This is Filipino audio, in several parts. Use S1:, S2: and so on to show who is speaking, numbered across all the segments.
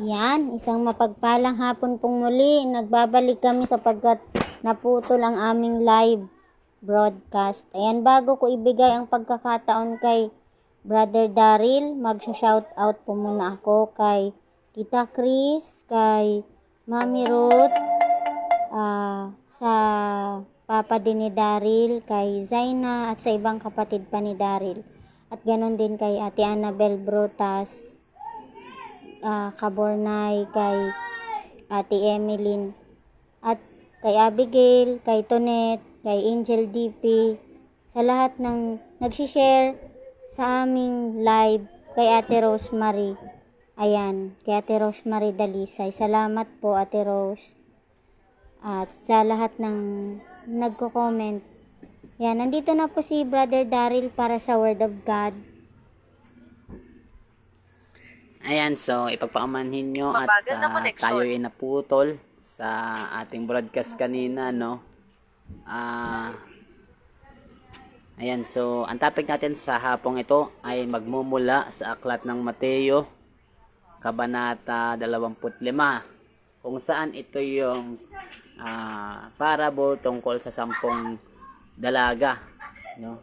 S1: Yan, isang mapagpalang hapon pong muli. Nagbabalik kami sapagkat naputol ang aming live broadcast. Ayan, bago ko ibigay ang pagkakataon kay Brother Daryl, mag-shout out po muna ako kay Tita Chris, kay Mami Ruth, sa Papa din ni Daryl, kay Zaina at sa ibang kapatid pa ni Daryl. At ganon din kay Ate Annabel Brotas, Kabornay, kay Ate Emeline, at kay Abigail, kay Tonet, kay Angel DP, sa lahat ng nagsishare sa aming live, kay Ate Rosemary. Ayan, kay Ate Rosemary Dalisay. Salamat po, Ate Rose. At sa lahat ng nagko-comment. Yan, nandito na po si Brother Daryl para sa Word of God.
S2: Ayan, so ipagpakamanhin nyo at tayo ay naputol sa ating broadcast kanina, no? Ayan, so ang topic natin sa hapong ito ay magmumula sa aklat ng Mateo, Kabanata 25, kung saan ito yung parable tungkol sa 10 dalaga, no?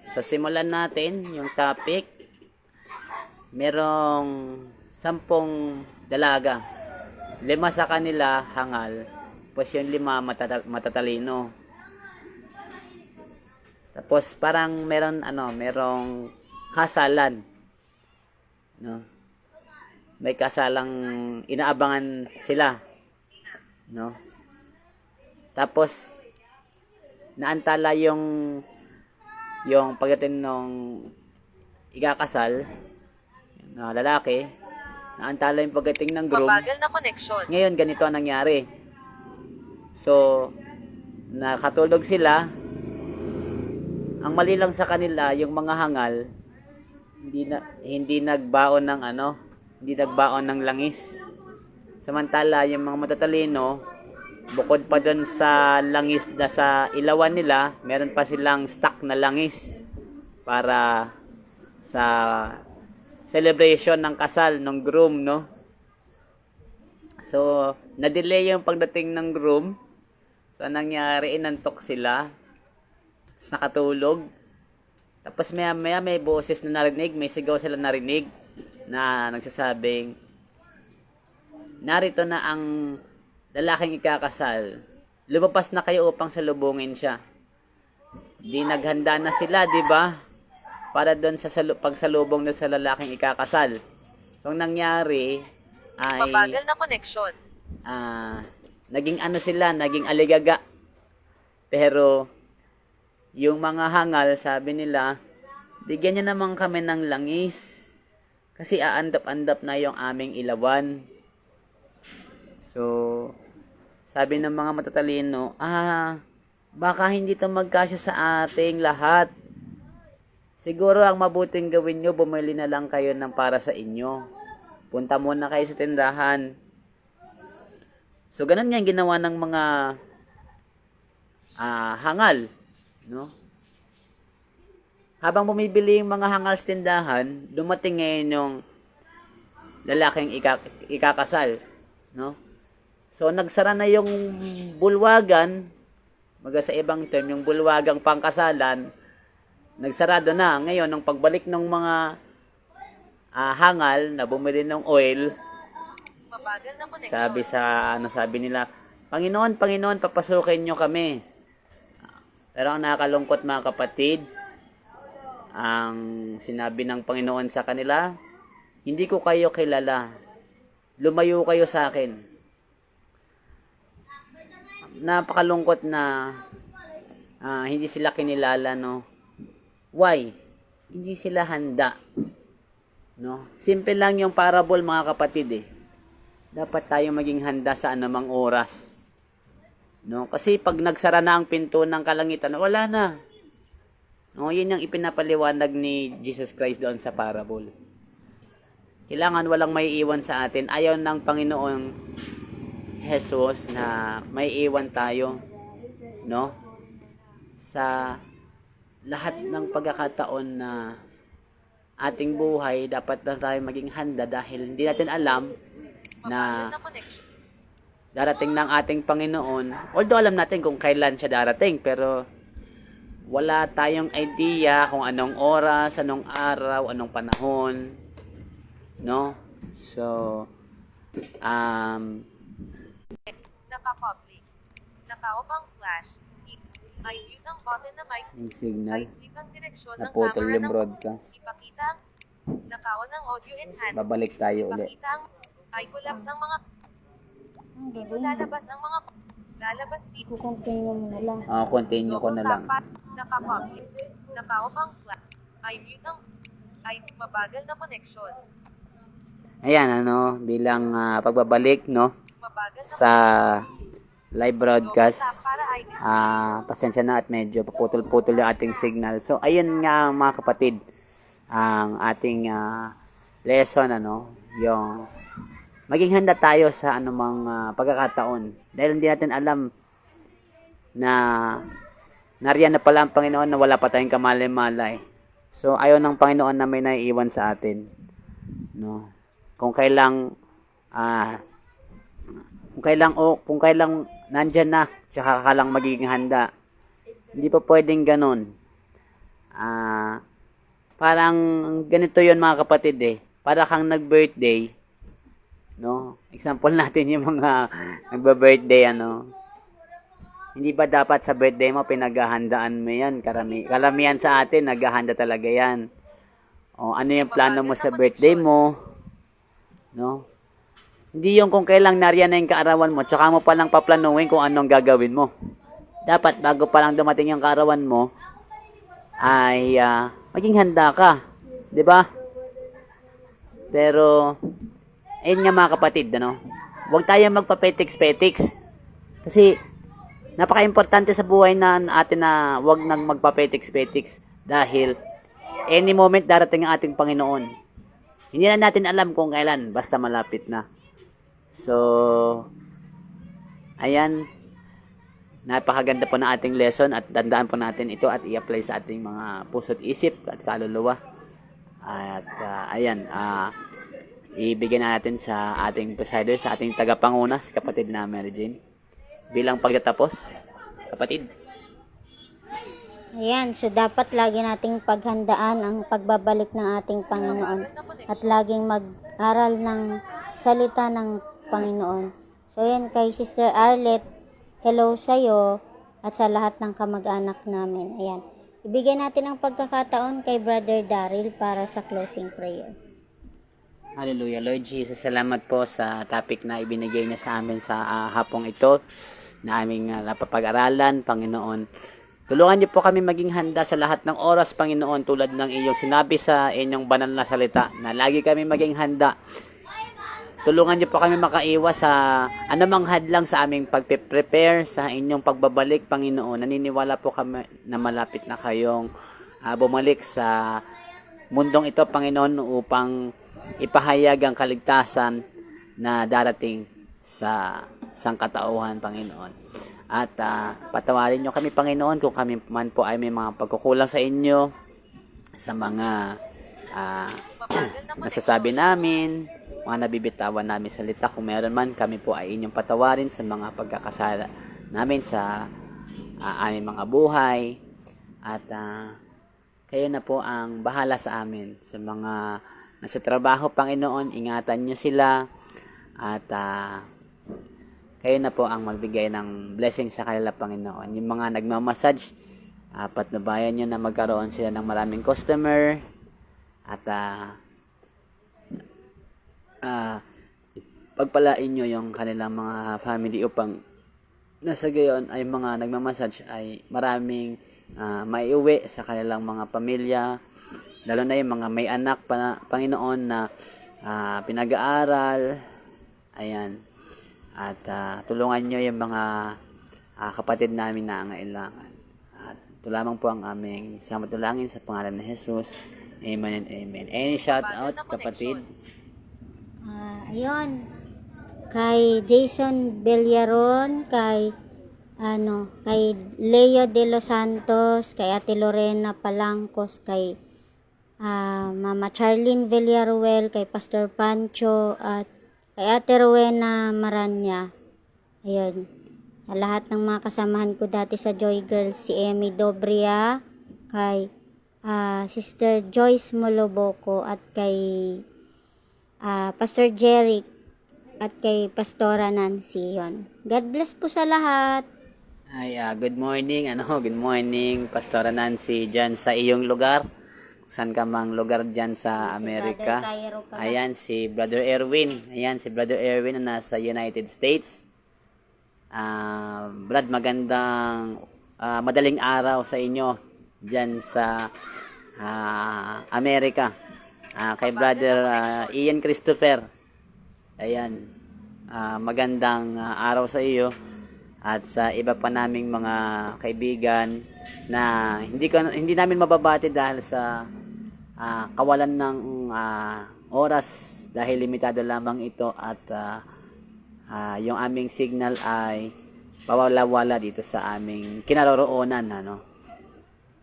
S2: So simulan natin yung topic. Merong 10 dalaga. 5 sa kanila hangal, tapos yung 5 matatalino. Tapos parang merong kasalan, no? May kasalang inaabangan sila, no? Tapos naantala yung pagdating nung ikakasal na lalaki, naantala yung pagdating ng groom.
S3: Mabagal na connection.
S2: Ngayon, ganito ang nangyari. So, nakatulog sila. Ang mali lang sa kanila, yung mga hangal, hindi nagbaon ng langis. Samantala, yung mga matatalino, bukod pa doon sa langis na sa ilawan nila, meron pa silang stock na langis para sa celebration ng kasal ng groom, no? So, na-delay yung pagdating ng groom. So, anong nangyari, inantok sila. Tapos nakatulog. Tapos maya may boses na narinig, may sigaw sila narinig na nagsasabing, narito na ang lalaking ikakasal. Lumabas na kayo upang salubungin siya. Di naghanda na sila, di ba? Para doon sa pagsalubong na sa lalaking ikakasal. So, ang nangyari ay
S3: Mabagal na connection.
S2: naging naging aligaga. Pero yung mga hangal, sabi nila, bigyan niyo naman kami ng langis kasi aandap-andap na yung aming ilawan. So, sabi ng mga matatalino, baka hindi ito magkasya sa ating lahat. Siguro ang mabuting gawin nyo, bumili na lang kayo ng para sa inyo. Punta muna kayo sa tindahan. So, ganun nga ginawa ng mga hangal, no? Habang bumibili yung mga hangal sa tindahan, dumating ngayon yung lalaking ikakasal, no? So, nagsara na yung bulwagan, sa ibang term, yung bulwagang pangkasalan, nagsarado na. Ngayon, nung pagbalik ng mga hangal na bumili ng oil,
S3: Mabagal na connection.
S2: sabi nila, Panginoon, papasukin nyo kami. Pero ang nakakalungkot, mga kapatid, ang sinabi ng Panginoon sa kanila, hindi ko kayo kilala. Lumayo kayo sa akin. Napakalungkot na hindi sila kinilala, no? Why? Hindi sila handa, no? Simple lang yung parable, mga kapatid, Dapat tayo maging handa sa anumang oras, no? Kasi pag nagsara na ang pinto ng kalangitan, wala na. No, yun yung ipinapaliwanag ni Jesus Christ doon sa parable. Kailangan walang may iwan sa atin. Ayaw ng Panginoong Jesus na may iwan tayo, no? Sa lahat ng pagkakataon na ating buhay, dapat na tayo maging handa dahil hindi natin alam
S3: Mabagal na connection.
S2: darating ng ating Panginoon. Although alam natin kung kailan siya darating, pero wala tayong idea kung anong oras, anong araw, anong panahon, no? So,
S3: Naka-public. Naka-off ang flash. Ay mute ang button na mic.
S2: yung signal,
S3: Ay flip ang direksyon ng
S2: naputol
S3: camera
S2: yung
S3: ng
S2: broadcast.
S3: ipakita ang naka-on ang audio enhance.
S2: Babalik tayo ulit.
S3: Ipakita ang ay collapse ang mga dito lalabas ang mga lalabas dito.
S1: Kukontinue mo na lang.
S2: Continue ko na lang.
S3: Naka-public. Naka-off ang flash. Ay mute ang ay mabagal na connection.
S2: Ayan, bilang pagbabalik, no,
S3: Mabagal na
S2: sa live broadcast.
S3: para ay
S2: Pasensya na at medyo paputol-putol yung ating signal. So, ayun nga mga kapatid, ang ating lesson, yung maging handa tayo sa anumang pagkakataon. Dahil hindi natin alam na nariyan na pala ang Panginoon na wala pa tayong kamalay-malay. So, ayaw ng Panginoon na may naiiwan sa atin. No? Kung kailang nandyan na, tsaka ka lang magiging handa. Hindi pa pwedeng ganun. Parang ganito yon mga kapatid eh. Para kang nag-birthday, no? Example natin yung mga nagba-birthday, Hindi ba dapat sa birthday mo pinaghahandaan mo yan? Karamihan sa atin, naghahanda talaga yan. O, ano yung plano mo sa birthday mo? No? Hindi yung kung kailang nariyan na yung kaarawan mo, tsaka mo palang paplanuhin kung anong gagawin mo. Dapat, bago pa lang dumating yung kaarawan mo, ay maging handa ka. 'Di ba? Pero, ayun nga mga kapatid, huwag tayo magpapetiks-petiks. Kasi, napaka-importante sa buhay na atin na huwag nang magpapetiks-petiks. Dahil, any moment darating ang ating Panginoon. Hindi na natin alam kung kailan, basta malapit na. So, ayan, napakaganda po ng ating lesson at tandaan po natin ito at i-apply sa ating mga puso't isip at kaluluwa. At ayan, ibigay natin sa ating presider, sa ating tagapanguna, si kapatid na Mary Jane. Bilang pagtatapos, kapatid.
S1: Ayan, so dapat lagi nating paghandaan ang pagbabalik ng ating Panginoon at laging mag-aral ng salita ng Panginoon. So yan kay Sister Arlette, hello sa'yo at sa lahat ng kamag-anak namin. Ayan, ibigay natin ang pagkakataon kay Brother Daryl para sa closing prayer.
S2: Hallelujah. Lord Jesus, salamat po sa topic na ibinigay niya sa amin sa hapong ito na aming napapag-aralan, Panginoon. Tulungan niyo po kami maging handa sa lahat ng oras, Panginoon, tulad ng iyong sinabi sa inyong banal na salita, na lagi kami maging handa. Tulungan niyo po kami makaiwas sa anumang hadlang sa aming pagpe-prepare sa inyong pagbabalik, Panginoon. Naniniwala po kami na malapit na kayong bumalik sa mundong ito, Panginoon, upang ipahayag ang kaligtasan na darating sa sangkatauhan, Panginoon. At patawarin nyo kami, Panginoon, kung kami man po ay may mga pagkukulang sa inyo, sa mga nasasabi namin, mga nabibitawan namin salita. Kung meron man, kami po ay inyong patawarin sa mga pagkakasala namin sa aming mga buhay. At kayo na po ang bahala sa amin. Sa mga nasa trabaho, Panginoon, ingatan nyo sila. At kayo na po ang magbigay ng blessing sa kanila, Panginoon. Yung mga nagmamassage, patnubayan nyo na magkaroon sila ng maraming customer. At pagpalain nyo yung kanilang mga family upang nasa gayon ay mga nagmamassage ay maraming maiuwi sa kanilang mga pamilya. Lalo na yung mga may anak, Panginoon, na pinag-aaral. Ayan. At tulungan nyo yung mga kapatid namin na angailangan. At ito lamang po ang aming samatulangin sa pangalan ni Jesus. Amen and amen. Any shout out, kapatid?
S1: Ayun, kay Jason Villaron, kay Leo de los Santos, kay Ate Lorena Palangcos, kay Mama Charlene Villaruel, kay Pastor Pancho, at kay Ate Rowena Maranya. Ayun. Sa lahat ng mga kasamahan ko dati sa Joy Girls, si Emmy Dobria, kay Sister Joyce Moloboko, at kay Pastor Jeric, at kay Pastora Nancy. Yun. God bless po sa lahat.
S2: Ay, good morning, good morning, Pastora Nancy, dyan sa iyong lugar. Saan ka mang lugar dyan sa Amerika.
S1: Brother Cairo pala.
S2: Ayan, si Brother Erwin. Ayan, si Brother Erwin na nasa United States. Brad, magandang madaling araw sa inyo dyan sa Amerika. Kay Brother Ian Christopher. Ayan, magandang araw sa iyo. At sa iba pa naming mga kaibigan na hindi namin mababati dahil sa kawalan ng oras, dahil limitado lamang ito, at yung aming signal ay pawala-wala dito sa aming kinaroroonan,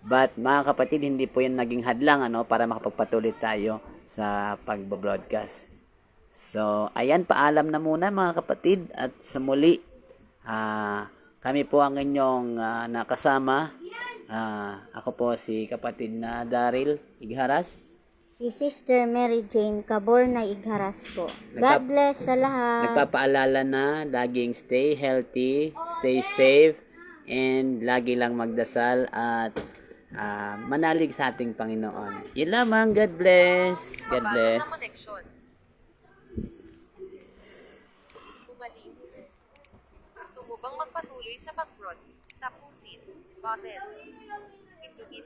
S2: But mga kapatid, hindi po yan naging hadlang para makapagpatuloy tayo sa pagbo-broadcast. So, ayan, paalam na muna mga kapatid, at sa muli, kami po ang inyong nakasama. Ako po si kapatid na Daryl Igharas.
S1: Si Sister Mary Jane Caborna Igharas po. God bless sa lahat.
S2: Nagpapaalala na laging stay healthy, stay safe, and lagi lang magdasal at manalig sa ating Panginoon. Yun lamang. God bless. God bless.
S3: Babago na koneksyon. Bumalik. Gusto mo bang magpatuloy sa pag-broad? Tapusin. Button. Pindutin